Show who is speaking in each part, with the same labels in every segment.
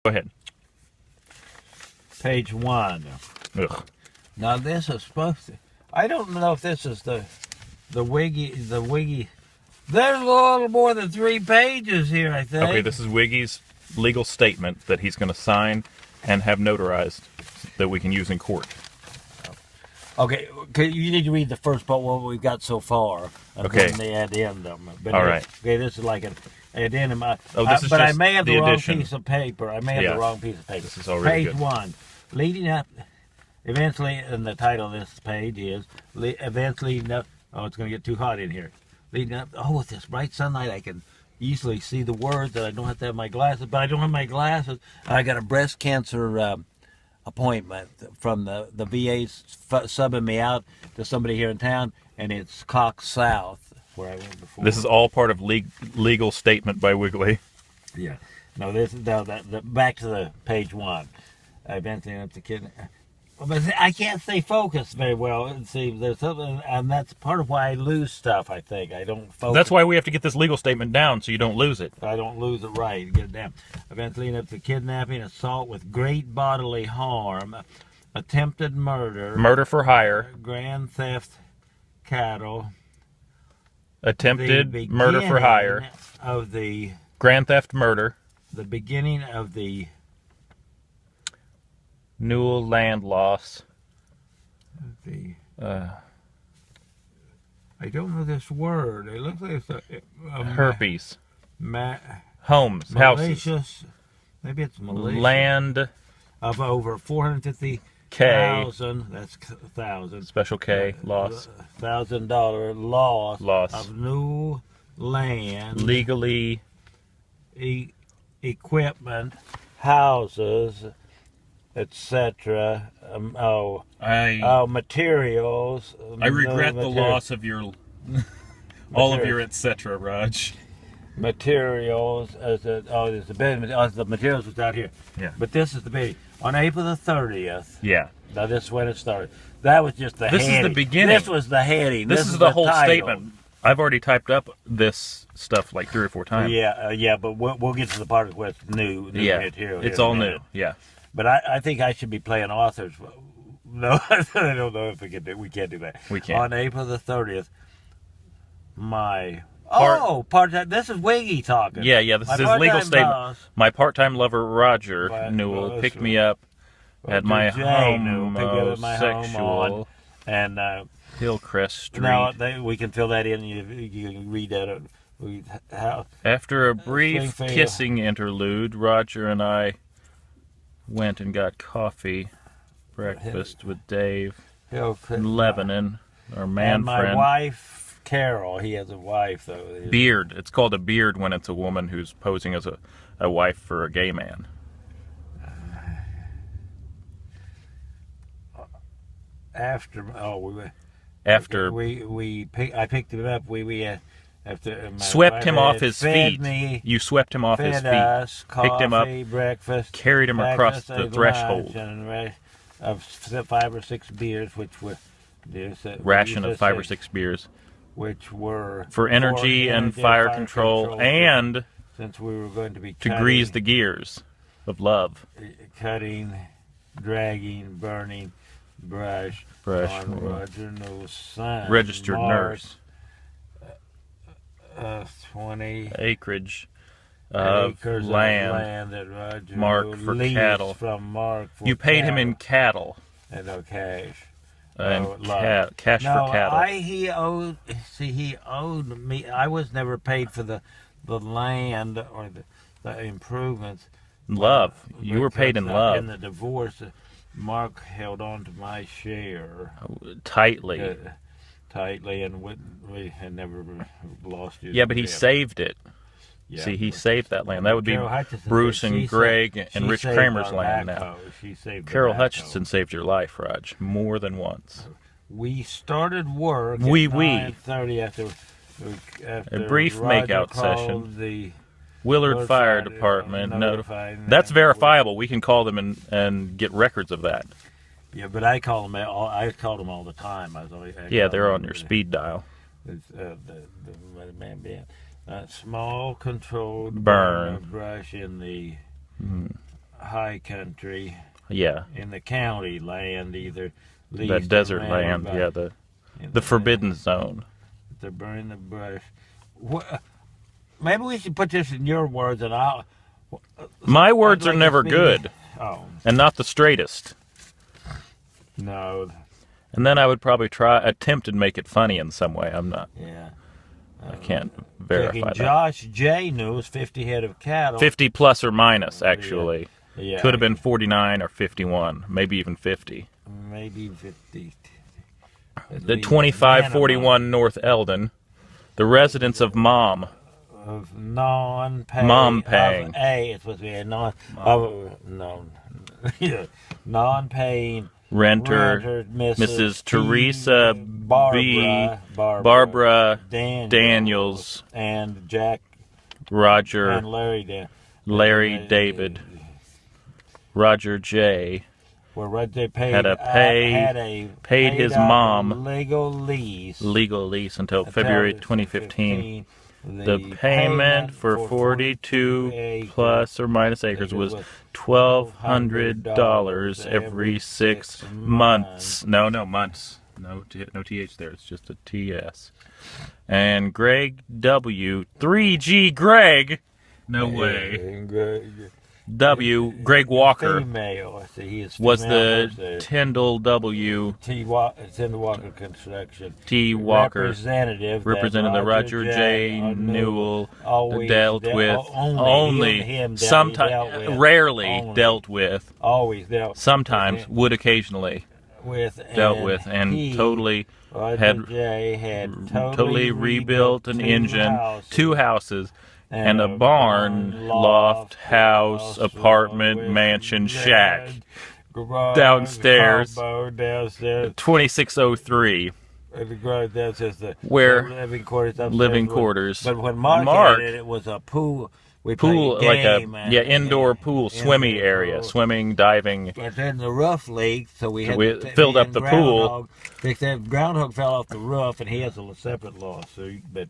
Speaker 1: Go ahead.
Speaker 2: Page 1.
Speaker 1: Ugh.
Speaker 2: Now this is supposed to... I don't know if this is the Wiggy... There's a little more than 3 pages here, I think.
Speaker 1: Okay, this is Wiggy's legal statement that he's going to sign and have notarized that we can use in court.
Speaker 2: Okay, you need to read the first part, what we've got so far. And
Speaker 1: Okay.
Speaker 2: then they add them. But
Speaker 1: All right.
Speaker 2: Okay, this is like an addendum.
Speaker 1: This is
Speaker 2: but I
Speaker 1: just
Speaker 2: may have the wrong
Speaker 1: addition.
Speaker 2: piece of paper. I may have the wrong piece of paper.
Speaker 1: This is already
Speaker 2: Page
Speaker 1: good.
Speaker 2: 1. Leading up, eventually, and the title of this page is, eventually, no, oh, it's going to get too hot in here. Leading up, oh, with this bright sunlight, I can easily see the words that I don't have to have my glasses, but I don't have my glasses. I got a breast cancer appointment from the VA's subbing me out to somebody here in town, and it's Cox South, where I went before.
Speaker 1: This is all part of legal statement by Wiggly.
Speaker 2: Yeah. No, this is back to the page 1. I eventually up the kid. But I can't stay focused very well. And see, there's something, and that's part of why I lose stuff. I think I don't focus.
Speaker 1: That's why we have to get this legal statement down so you don't lose it.
Speaker 2: I don't lose it right. Get it down. Eventually, up to kidnapping, assault with great bodily harm, attempted murder,
Speaker 1: Murder for hire,
Speaker 2: grand theft, cattle,
Speaker 1: attempted murder for hire,
Speaker 2: of the
Speaker 1: grand theft murder,
Speaker 2: the beginning of the
Speaker 1: Newell land loss.
Speaker 2: I don't know this word. It looks like it's a
Speaker 1: herpes.
Speaker 2: malicious.
Speaker 1: Homes, houses.
Speaker 2: Maybe it's malicious.
Speaker 1: Land.
Speaker 2: Of over 450,000. That's thousand.
Speaker 1: Special K. Loss.
Speaker 2: $1,000 loss.
Speaker 1: Loss.
Speaker 2: Of new land.
Speaker 1: Legally.
Speaker 2: Equipment. Houses. Etc. Materials.
Speaker 1: I regret the loss of your, all of your etc. Raj.
Speaker 2: Materials. The materials was out here.
Speaker 1: Yeah.
Speaker 2: But this is the big. On April the 30th.
Speaker 1: Yeah.
Speaker 2: Now this is when it started. That was just the
Speaker 1: This
Speaker 2: heading.
Speaker 1: is the beginning.
Speaker 2: This was the heading.
Speaker 1: This is the whole
Speaker 2: title.
Speaker 1: statement. I've already typed up this stuff like 3 or 4 times.
Speaker 2: Yeah, but we'll get to the part where it's new material.
Speaker 1: It's all new. Yeah.
Speaker 2: But I think I should be playing authors. No, I don't know if we can do. We can't do that.
Speaker 1: We can't.
Speaker 2: On April the 30th, this is Wiggy talking.
Speaker 1: Yeah. This is his legal statement. My part-time lover Roger Newell picked me up at my homosexual
Speaker 2: and
Speaker 1: Hillcrest Street.
Speaker 2: Now we can fill that in. You can read that.
Speaker 1: After a brief kissing interlude, Roger and I went and got coffee, breakfast with Dave in Lebanon, our man friend.
Speaker 2: My wife, Carol. He has a wife, though.
Speaker 1: Beard. It's called a beard when it's a woman who's posing as a wife for a gay man.
Speaker 2: I picked him up.
Speaker 1: Swept him off his feet. You swept him off his feet. Picked him up,
Speaker 2: breakfast,
Speaker 1: carried him across the threshold.
Speaker 2: Of 5 or 6 beers, which were
Speaker 1: ration of 5 or 6 beers,
Speaker 2: which were
Speaker 1: for energy and fire control, and
Speaker 2: since we were going to be
Speaker 1: to grease the gears of love.
Speaker 2: Cutting, dragging, burning brush on Roger Newell's son,
Speaker 1: registered nurse.
Speaker 2: 20
Speaker 1: acreage of land
Speaker 2: that Roger
Speaker 1: marked for cattle.
Speaker 2: From Mark for
Speaker 1: you paid him in cattle.
Speaker 2: And no cash.
Speaker 1: And cash for cattle.
Speaker 2: He owed me. I was never paid for the land or the improvements.
Speaker 1: Love. You were paid in love.
Speaker 2: In the divorce, Mark held on to my share
Speaker 1: tightly.
Speaker 2: And we had never lost it.
Speaker 1: Yeah, but he saved it. Yeah, see, he saved that land. That would be Bruce and Greg and Rich Kramer's land now. Carol Hutchinson saved your life, Raj, more than once.
Speaker 2: We started work at 9:30 after
Speaker 1: a brief makeout session.
Speaker 2: The
Speaker 1: Willard Fire Department notified. That's verifiable. We can call them and get records of that.
Speaker 2: Yeah, but I called them all the time.
Speaker 1: They're on your speed dial.
Speaker 2: Small controlled
Speaker 1: burn
Speaker 2: brush in the high country.
Speaker 1: Yeah.
Speaker 2: In the county land, either.
Speaker 1: That desert land, yeah, the forbidden zone.
Speaker 2: They're burning the brush. Maybe we should put this in your words, and I'll.
Speaker 1: My words are never good.
Speaker 2: Oh.
Speaker 1: And not the straightest.
Speaker 2: No.
Speaker 1: And then I would probably attempt and make it funny in some way. I'm not.
Speaker 2: Yeah.
Speaker 1: I can't verify that.
Speaker 2: Josh J. knew 50 head of cattle.
Speaker 1: 50 plus or minus, actually.
Speaker 2: Yeah.
Speaker 1: Could have been 49 or 51, maybe even 50.
Speaker 2: Maybe 50.
Speaker 1: The 2541 North Eldon, the residence of Mom.
Speaker 2: Of non-paying.
Speaker 1: Mom paying.
Speaker 2: It's supposed to be a non-paying.
Speaker 1: Renter Mrs. Teresa Barbara Daniels,
Speaker 2: and Jack
Speaker 1: Roger
Speaker 2: and
Speaker 1: Larry David, Roger J.
Speaker 2: Where Roger
Speaker 1: paid his mom
Speaker 2: legal lease
Speaker 1: until February 2015. The payment for 42 plus or minus acres was $1,200 every 6 months. No months. No TH there. It's just a TS. And Greg W. 3G Greg. No way. Greg Walker
Speaker 2: female. He is
Speaker 1: was the Tyndall W.
Speaker 2: Tyndall Walker Construction.
Speaker 1: T. Walker
Speaker 2: represented
Speaker 1: the Roger J. Newell dealt with only sometimes rarely dealt with sometimes would occasionally dealt with and totally had totally rebuilt an engine, 2 houses. And a barn, loft, house, apartment, mansion, shack. Downstairs. 2603. Where living quarters.
Speaker 2: But when Mark had it was a pool.
Speaker 1: Like indoor pool, swimmy area, swimming, diving.
Speaker 2: And then the roof leaked, so we
Speaker 1: filled up the pool.
Speaker 2: The groundhog fell off the roof, and he has a separate lawsuit. But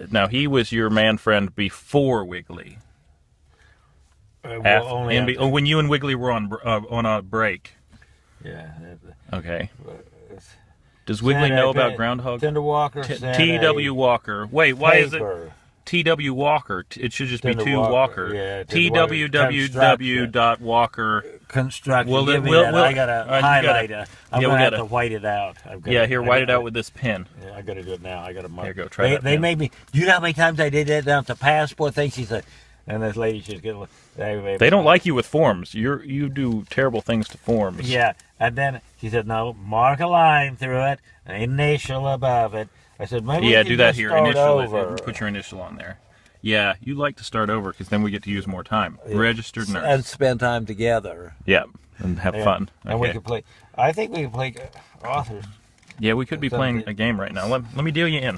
Speaker 1: now he was your man friend before Wiggly. When you and Wiggly were on a break.
Speaker 2: Yeah.
Speaker 1: Okay. Does Wiggly know about groundhog?
Speaker 2: Tyndall Walker.
Speaker 1: T.W. Walker. Wait, why is it T.W. Walker? It should just be 2 Walker.
Speaker 2: Yeah,
Speaker 1: TWWW.Walker.
Speaker 2: Construction. I gotta highlight it. I'm gonna have to white it out.
Speaker 1: White it out with this pen.
Speaker 2: Yeah, I gotta do it now. I gotta mark.
Speaker 1: Here, go try that.
Speaker 2: They made me. Do you know how many times I did that down to passport thing? She said, and this lady, she's getting.
Speaker 1: They don't like you with forms. You do terrible things to forms.
Speaker 2: Yeah, and then she said, no, mark a line through it, an initial above it. I said, maybe
Speaker 1: do that here.
Speaker 2: Initial
Speaker 1: it. Put your initial on there. Yeah, you like to start over because then we get to use more time. Yeah. Registered nurse.
Speaker 2: And spend time together.
Speaker 1: Yeah, and have fun.
Speaker 2: And we can play. I think we can play authors.
Speaker 1: Yeah, we could be playing a game right now. Let me deal you in.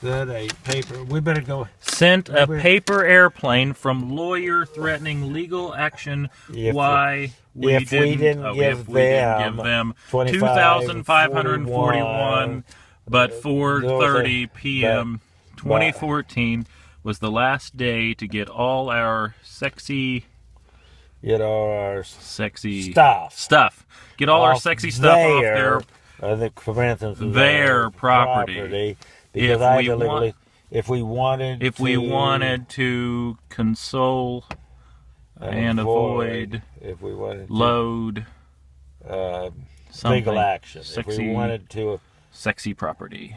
Speaker 2: Good, a paper. We better go.
Speaker 1: Sent a paper airplane from lawyer threatening legal action. Why we didn't give them 2,541, but 4:30 p.m. 2014 was the last day to get all our sexy Get all our sexy stuff. Get all our sexy stuff off their property. Because if we wanted to console and avoid load
Speaker 2: legal action.
Speaker 1: Sexy,
Speaker 2: if we wanted to
Speaker 1: sexy property.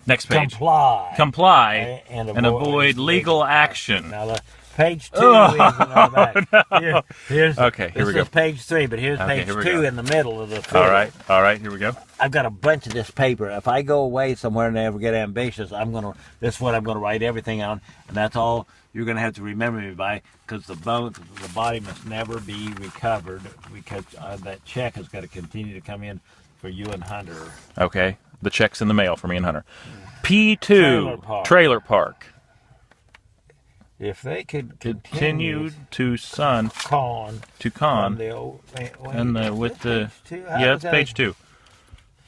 Speaker 1: Next page.
Speaker 2: Comply
Speaker 1: and avoid legal action.
Speaker 2: Now, page 2 is okay, here we go. Page 3, but here's page 2 in the middle of the field.
Speaker 1: All right, here we go.
Speaker 2: I've got a bunch of this paper. If I go away somewhere and ever get ambitious, this is what I'm gonna write everything on, and that's all you're gonna have to remember me by, because the body must never be recovered, because that check has got to continue to come in for you and Hunter.
Speaker 1: Okay, the check's in the mail for me and Hunter. P2 Trailer Park.
Speaker 2: If they could
Speaker 1: continue to con it's page 2.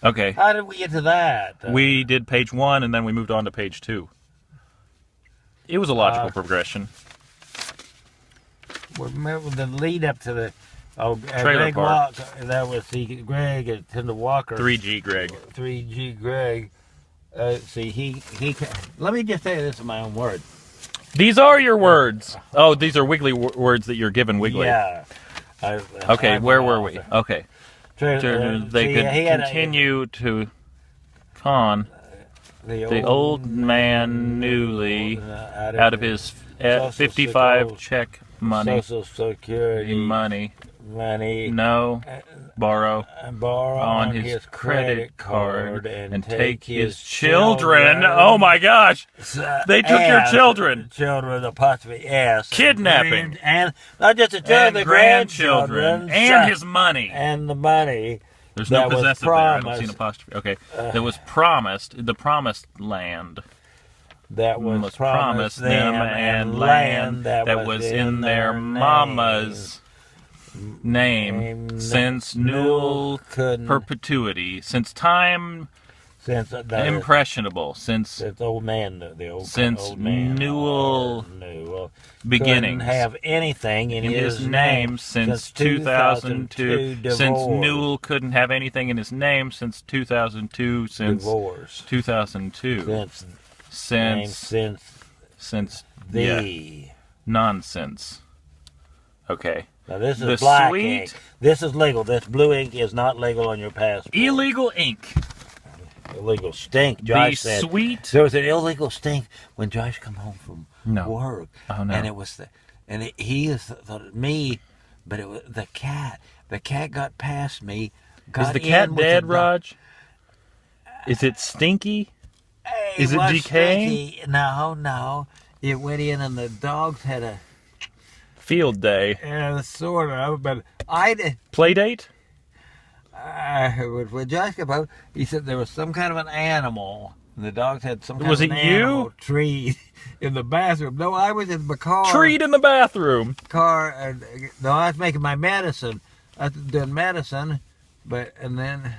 Speaker 1: Okay.
Speaker 2: How did we get to that?
Speaker 1: We did page 1 and then we moved on to page 2. It was a logical progression.
Speaker 2: remember the lead up to the
Speaker 1: Trailer
Speaker 2: Greg
Speaker 1: park.
Speaker 2: That was Greg and Tender Walker.
Speaker 1: 3G Greg.
Speaker 2: 3G Greg. Let me just say this in my own words.
Speaker 1: These are your words. Oh, these are Wiggly words that you're giving Wiggly.
Speaker 2: Yeah.
Speaker 1: Okay, where were we? Okay. They could
Speaker 2: he
Speaker 1: continue to con the old man newly out of his 55 check money.
Speaker 2: Social Security
Speaker 1: money.
Speaker 2: No.
Speaker 1: Borrow on his credit card and take his children. Oh my gosh! They took your children.
Speaker 2: Children, apostrophe S.
Speaker 1: Kidnapping.
Speaker 2: And not just the children, the grandchildren.
Speaker 1: And his money.
Speaker 2: And the money.
Speaker 1: There's no possessive there. I don't see an apostrophe. Okay. That was promised. The promised land.
Speaker 2: That was promised
Speaker 1: them and land that was in their mama's name since newel perpetuity, since time impressionable, since
Speaker 2: old man,
Speaker 1: newel beginnings,
Speaker 2: couldn't have anything in his
Speaker 1: name since 2002. Since Newell couldn't have anything in his name since 2002. Since
Speaker 2: divorce.
Speaker 1: 2002. Since
Speaker 2: the
Speaker 1: nonsense. Okay.
Speaker 2: Now this is black ink. This is legal. This blue ink is not legal on your passport.
Speaker 1: Illegal ink.
Speaker 2: Illegal stink. Josh said there was an illegal stink when Josh come home from work.
Speaker 1: Oh no!
Speaker 2: And it was he thought me, but it was the cat. The cat got past me.
Speaker 1: Is the cat dead, Raj? Is it stinky? Is it decaying?
Speaker 2: No. It went in, and the dogs had a
Speaker 1: field day.
Speaker 2: Yeah, sort of, but I did.
Speaker 1: Play date?
Speaker 2: When Josh came home, he said there was some kind of an animal. And the dogs had some kind
Speaker 1: of
Speaker 2: an animal treed in the bathroom. No, I was in the car.
Speaker 1: Treed in the bathroom?
Speaker 2: No, I was making my medicine. I was doing medicine, and then...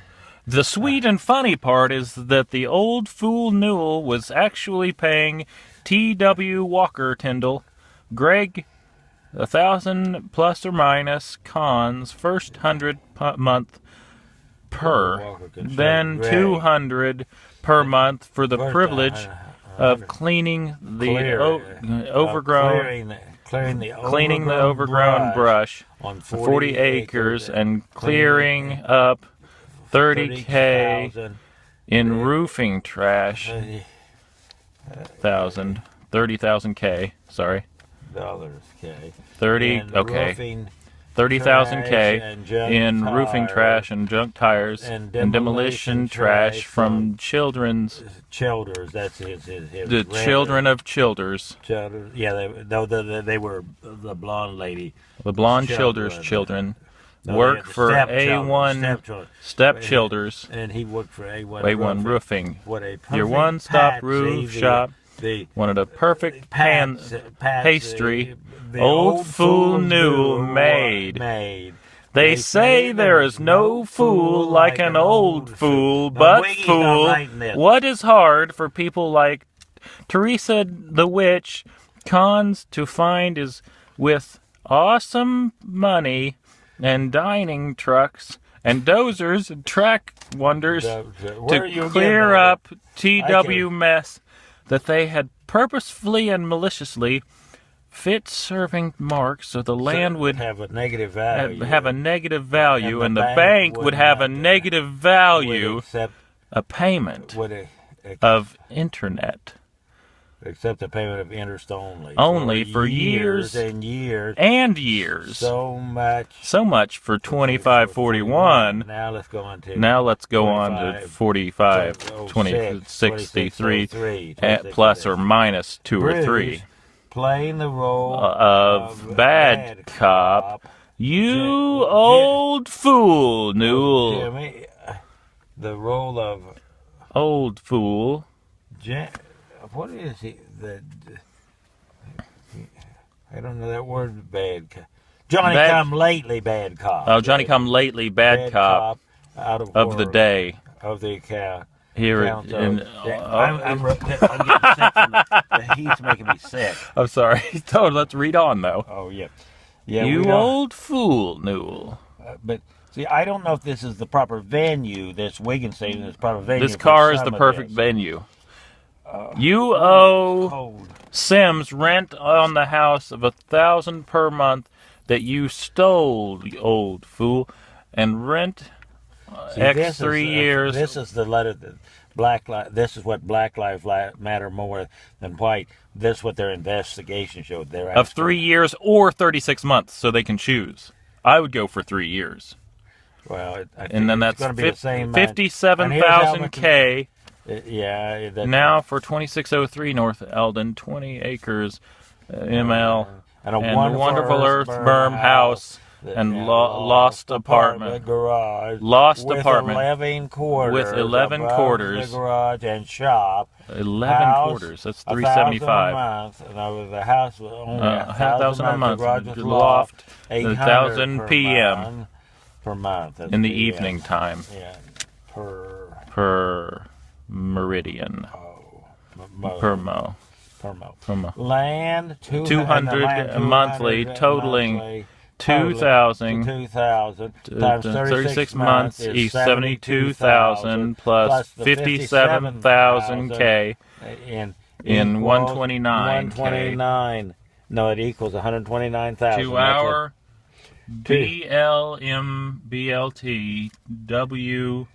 Speaker 1: The sweet and funny part is that the old fool Newell was actually paying T.W. Walker Tyndall, Greg, 1,000 plus or minus cons, first 100 month per, then 200 per month for the privilege of cleaning the overgrown brush on 40 acres and clearing up 30K in roofing trash. 30,000K. Sorry.
Speaker 2: $K.
Speaker 1: 30. Okay. 30,000K in roofing trash and junk tires and demolition trash from children's.
Speaker 2: Childers. That's his
Speaker 1: the children of Childers.
Speaker 2: Childers. Yeah, they were the blonde lady.
Speaker 1: The blonde Childers children. Work for A1 Stepchilders.
Speaker 2: And he worked for
Speaker 1: A1 Roofing. Your one-stop roof shop. Wanted a perfect pastry. Old fool Newell made. They say there is no fool like an old fool, but fool. What is hard for people like Teresa the Witch cons to find is with awesome money and dining trucks and dozers and track wonders to clear up TW mess that they had purposefully and maliciously fit serving marks so the land would
Speaker 2: have a negative value,
Speaker 1: and the bank would have a negative value, a payment of internet.
Speaker 2: Accept the payment of interest
Speaker 1: only for years
Speaker 2: and years
Speaker 1: and years.
Speaker 2: So
Speaker 1: much for 2541.
Speaker 2: Now let's go on to
Speaker 1: 45, 63, plus or minus 2 or 3.
Speaker 2: Playing the role
Speaker 1: of bad cop. You old fool, Newell.
Speaker 2: Jimmy, the role of
Speaker 1: old fool.
Speaker 2: What is he? I don't know that word. Bad cop. Johnny come lately, bad cop.
Speaker 1: Oh, Johnny come lately, bad cop.
Speaker 2: Out of
Speaker 1: the day.
Speaker 2: Of the cow.
Speaker 1: Here
Speaker 2: I'm getting sick from the heat's making me sick.
Speaker 1: I'm sorry. Let's read on though.
Speaker 2: Oh yeah. Yeah,
Speaker 1: you old fool, Newell.
Speaker 2: But see, I don't know if this is the proper venue. This Wiggins Stadium is the proper venue.
Speaker 1: This car is the perfect venue. You owe
Speaker 2: cold.
Speaker 1: Sims rent on the house of $1,000 per month that you stole, you old fool, and rent X 3 years.
Speaker 2: This is the letter that this is what Black Lives Matter more than white. This is what their investigation showed. They're
Speaker 1: of 3 years or 36 months, so they can choose. I would go for 3 years.
Speaker 2: Well,
Speaker 1: and then that's 57,000 K.
Speaker 2: Yeah.
Speaker 1: Now for 2603 North Eldon, 20 acres, ML,
Speaker 2: and a
Speaker 1: wonderful earth-berm house. And lost apartment.
Speaker 2: Garage.
Speaker 1: Lost
Speaker 2: with
Speaker 1: apartment.
Speaker 2: 11 quarters.
Speaker 1: With 11 quarters.
Speaker 2: The garage and shop.
Speaker 1: 11 quarters. That's $375.
Speaker 2: $1,000 a month. And the house was only
Speaker 1: $1,000 a month.
Speaker 2: The garage was
Speaker 1: loft.
Speaker 2: 1,000
Speaker 1: p.m.
Speaker 2: per month.
Speaker 1: In the evening time.
Speaker 2: Yeah.
Speaker 1: Per meridian. Per mo.
Speaker 2: Land.
Speaker 1: 200 monthly, totaling 2,000
Speaker 2: times 36 months
Speaker 1: is 72,000 plus 57,000 K in 129 K.
Speaker 2: 129. No, it equals 129,000.
Speaker 1: To our BLT W.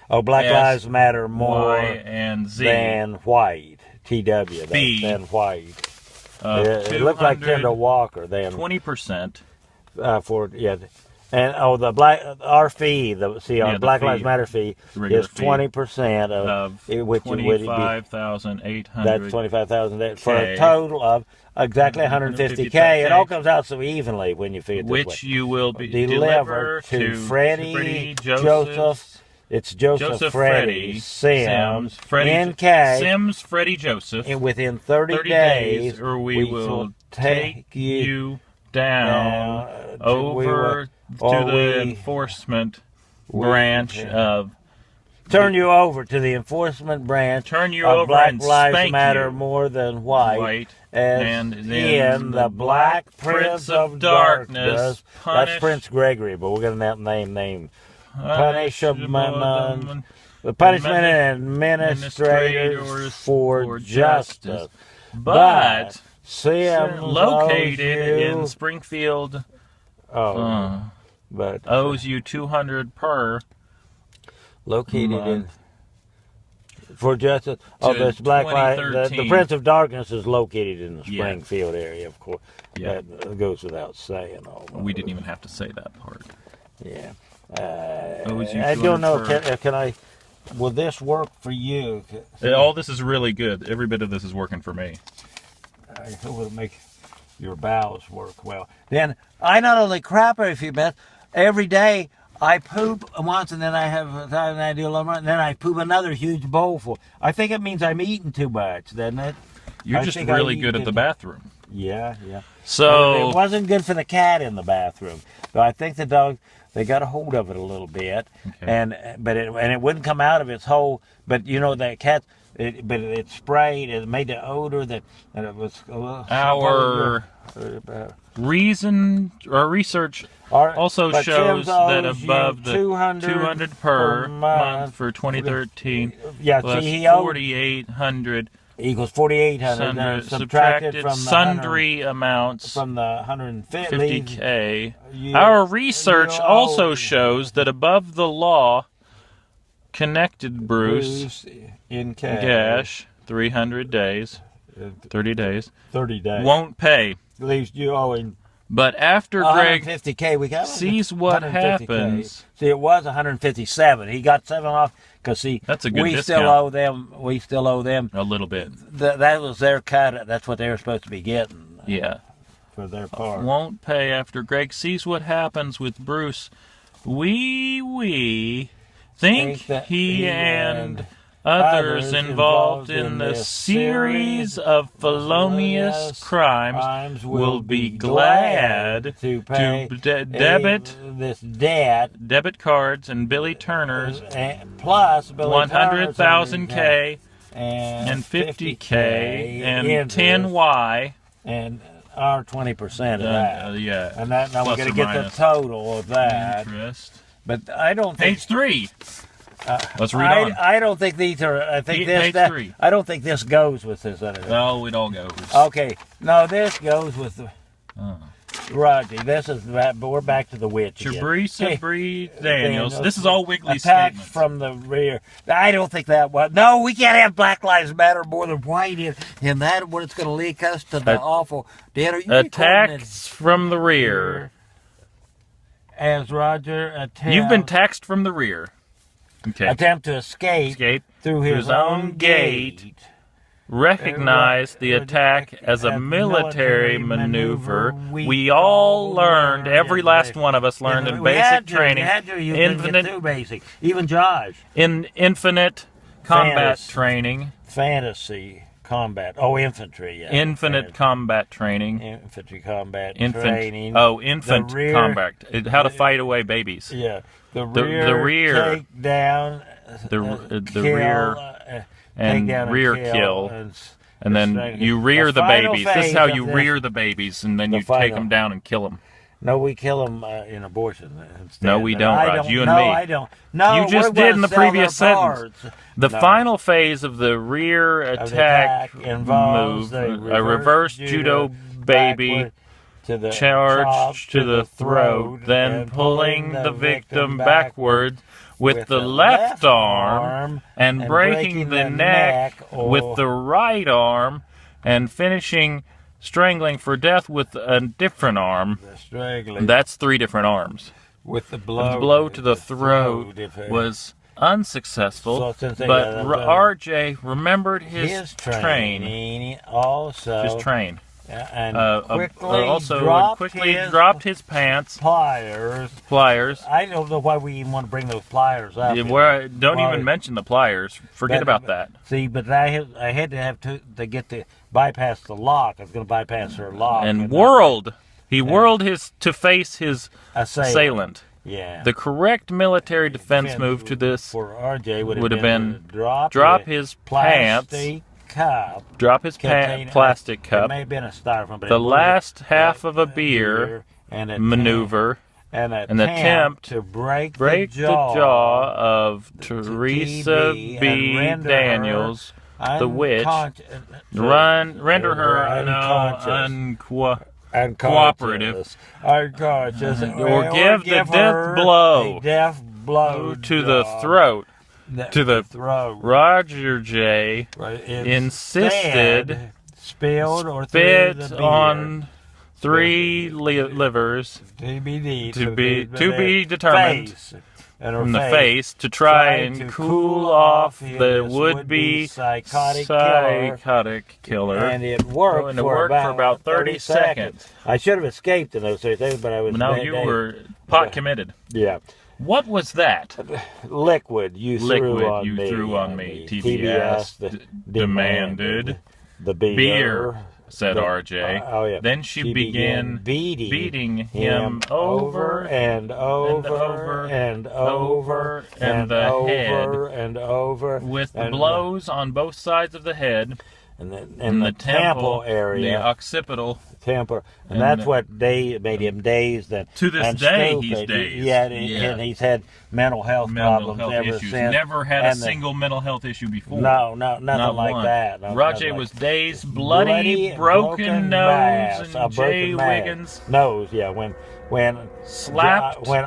Speaker 2: Oh, Black Lives Matter more
Speaker 1: and Z
Speaker 2: than white. TW than white. It looked like Kendall Walker then.
Speaker 1: 20%.
Speaker 2: And our fee, our Black Lives Matter fee is 20% of which
Speaker 1: 25,800.
Speaker 2: That's 25,000 for a total of exactly 150K. It all comes out so evenly when you figure it this way.
Speaker 1: Which you will be
Speaker 2: delivered to Freddie Joseph. It's Joseph Freddie Sims NK
Speaker 1: Sims Freddie Joseph.
Speaker 2: And within 30 days,
Speaker 1: or we will take you down over to the enforcement branch of.
Speaker 2: Turn you over to the enforcement branch.
Speaker 1: Turn you
Speaker 2: of
Speaker 1: over
Speaker 2: Black
Speaker 1: and
Speaker 2: Lives
Speaker 1: spank
Speaker 2: Matter
Speaker 1: you.
Speaker 2: more than white.
Speaker 1: And then
Speaker 2: in the Black Prince of Darkness. That's Prince Gregory, but we're going to name punishment. The punishment and administrators for justice.
Speaker 1: But
Speaker 2: Sims
Speaker 1: located in Springfield
Speaker 2: but
Speaker 1: owes you $200 per
Speaker 2: located
Speaker 1: month.
Speaker 2: In for justice. This Black Light. The Prince of Darkness is located in the Springfield area, of course.
Speaker 1: Yeah.
Speaker 2: That goes without saying.
Speaker 1: We didn't even have to say that part.
Speaker 2: Yeah.
Speaker 1: I
Speaker 2: don't know. Can I? Will this work for you?
Speaker 1: All this is really good. Every bit of this is working for me.
Speaker 2: I hope it'll make your bowels work well. Then I not only crap a few minutes every day. I poop once, and then I have I do a little more, and then I poop another huge bowl full. I think it means I'm eating too much, doesn't it?
Speaker 1: You're just really good at the bathroom.
Speaker 2: Yeah.
Speaker 1: So
Speaker 2: it wasn't good for the cat in the bathroom, but I think the dog. They got a hold of it a little bit, and it wouldn't come out of its hole. But you know that cat, it sprayed. It made the odor that it was.
Speaker 1: Our research also shows that above the 200 per month for 2013, plus 4,800
Speaker 2: equals 4,800 subtracted from the
Speaker 1: sundry amounts
Speaker 2: from the 150K.
Speaker 1: Our research also shows that above the law, connected Bruce
Speaker 2: in
Speaker 1: cash 300 days, 30 days, won't pay.
Speaker 2: Leaves you owing.
Speaker 1: But after Greg
Speaker 2: 150K, we got
Speaker 1: sees what happens.
Speaker 2: See, it was 157. He got 7 off because
Speaker 1: that's a good discount.
Speaker 2: We still owe them
Speaker 1: a little bit.
Speaker 2: That was their cut. That's what they were supposed to be getting.
Speaker 1: Yeah,
Speaker 2: for their part.
Speaker 1: Won't pay after Greg sees what happens with Bruce. We think he and others involved in the series of felonious crimes will be glad to pay this debt, debit cards and Billy Turner's
Speaker 2: plus
Speaker 1: 100,000 K and 50K and 10Y
Speaker 2: and our 20% of that.
Speaker 1: Yeah.
Speaker 2: And that, now we're going to get the total of that.
Speaker 1: Interest.
Speaker 2: But I don't think...
Speaker 1: Page 3. Let's read on.
Speaker 2: I don't think these are... I think
Speaker 1: Page 3.
Speaker 2: I don't think this goes with this.
Speaker 1: No, it all goes.
Speaker 2: Okay. No, this goes with...
Speaker 1: Oh.
Speaker 2: Rodgey, this is that, but we're back to the witch again.
Speaker 1: Daniels. This is all Wiggly
Speaker 2: Attacks
Speaker 1: statements.
Speaker 2: from the rear. I don't think that was. No, we can't have Black Lives Matter more than white in, and that what it's going to lead us to the awful. Dad, are you
Speaker 1: attacks from the rear.
Speaker 2: As Roger attempts.
Speaker 1: You've been taxed from the rear. Okay.
Speaker 2: Attempt to escape through his own gate.
Speaker 1: Recognize the attack as a military maneuver. We all learned, every last one of us learned in basic training,
Speaker 2: even Josh.
Speaker 1: In infinite combat training.
Speaker 2: Fantasy combat. Oh, infantry. Yeah.
Speaker 1: Infinite combat training.
Speaker 2: Infantry combat training.
Speaker 1: Oh, infant combat. How to fight away babies.
Speaker 2: Yeah. The rear take down.
Speaker 1: The rear. And rear kill, and then you rear the babies. This is how you rear the babies, and then you take them down and kill them.
Speaker 2: No, we kill them in abortion instead.
Speaker 1: No, we don't, Raj. You and me.
Speaker 2: No, I don't. No,
Speaker 1: you just did in the previous sentence. The final phase of the rear attack involves a reverse judo baby charge to the throat, then pulling the victim backward with the left arm and breaking the neck with the right arm and finishing strangling for death with a different arm. That's 3 different arms.
Speaker 2: With the
Speaker 1: blow to the throat was unsuccessful, but RJ remembered his training.
Speaker 2: Also,
Speaker 1: his train.
Speaker 2: And
Speaker 1: quickly dropped his pants. Pliers.
Speaker 2: I don't know why we even want to bring those pliers up.
Speaker 1: Don't even mention the pliers. Forget about that.
Speaker 2: See, but I had to have to get to bypass the lock. I was going to bypass her lock.
Speaker 1: And whirled. He whirled to face his assailant.
Speaker 2: Yeah.
Speaker 1: The correct military defense move to this
Speaker 2: for RJ
Speaker 1: would have been drop his pants. Drop his plastic cup.
Speaker 2: It may have been a styrofoam, but
Speaker 1: the last half of a beer maneuver and attempt
Speaker 2: to break
Speaker 1: the jaw of Teresa B. Daniels, the witch. Render her uncooperative.
Speaker 2: Unconscious.
Speaker 1: Or give the death blow to the throat. To the throat. Roger J. Insisted spit on 3 livers to be determined from the face to try and cool off the would-be psychotic killer.
Speaker 2: And it worked for about 30 seconds. I should have escaped in those 30 seconds, but I was...
Speaker 1: No, you were pot committed.
Speaker 2: Yeah.
Speaker 1: What was that?
Speaker 2: Liquid you threw on me.
Speaker 1: TBS demanded
Speaker 2: the
Speaker 1: beer, said RJ. Then she began beating him over and over and over and the head with blows on both sides of the head and the temple area, the occipital
Speaker 2: temper, and that's what made him dazed.
Speaker 1: To this day, he's dazed.
Speaker 2: Yeah, and he's had mental health problems ever since.
Speaker 1: Never had a single mental health issue before.
Speaker 2: No, nothing like that.
Speaker 1: Roger was dazed, bloody, broken nose, and Jay Wiggins
Speaker 2: nose. Yeah, when
Speaker 1: slapped
Speaker 2: when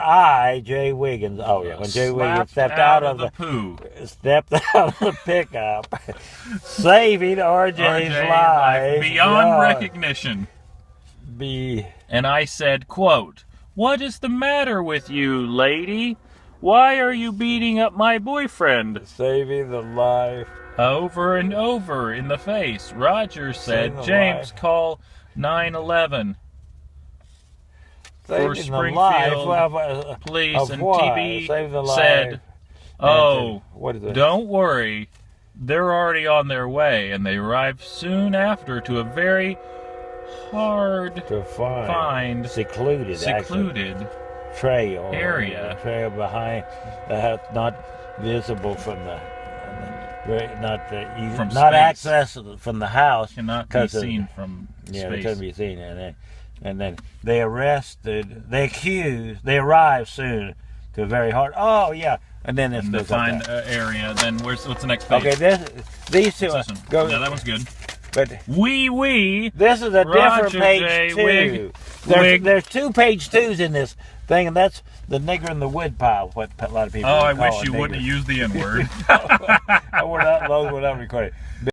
Speaker 2: Jay Wiggins. Oh yeah, when Jay Wiggins stepped out of the pickup, saving RJ's life
Speaker 1: beyond recognition. And I said, quote, "What is the matter with you, lady? Why are you beating up my boyfriend?"
Speaker 2: Saving the life.
Speaker 1: Over and over in the face. Roger said, "James, call 911. For Springfield police." And TB said, "Oh, don't worry. They're already on their way." And they arrived soon after to a very hard
Speaker 2: to find secluded
Speaker 1: trail
Speaker 2: behind that's not visible from the not
Speaker 1: space.
Speaker 2: access from the house.
Speaker 1: Cannot be seen from space.
Speaker 2: Yeah, it couldn't be seen. And then they arrive soon to a very hard. Oh yeah, and then it's
Speaker 1: the defined area. Then what's the next page?
Speaker 2: Okay, these two.
Speaker 1: Go. Yeah, that one's good.
Speaker 2: But
Speaker 1: wee.
Speaker 2: This is a different page two. There's 2 page 2s in this thing, and that's the nigger in the wood pile. What a lot of people.
Speaker 1: Oh, I wish you wouldn't have used the N-word.
Speaker 2: We're not recording.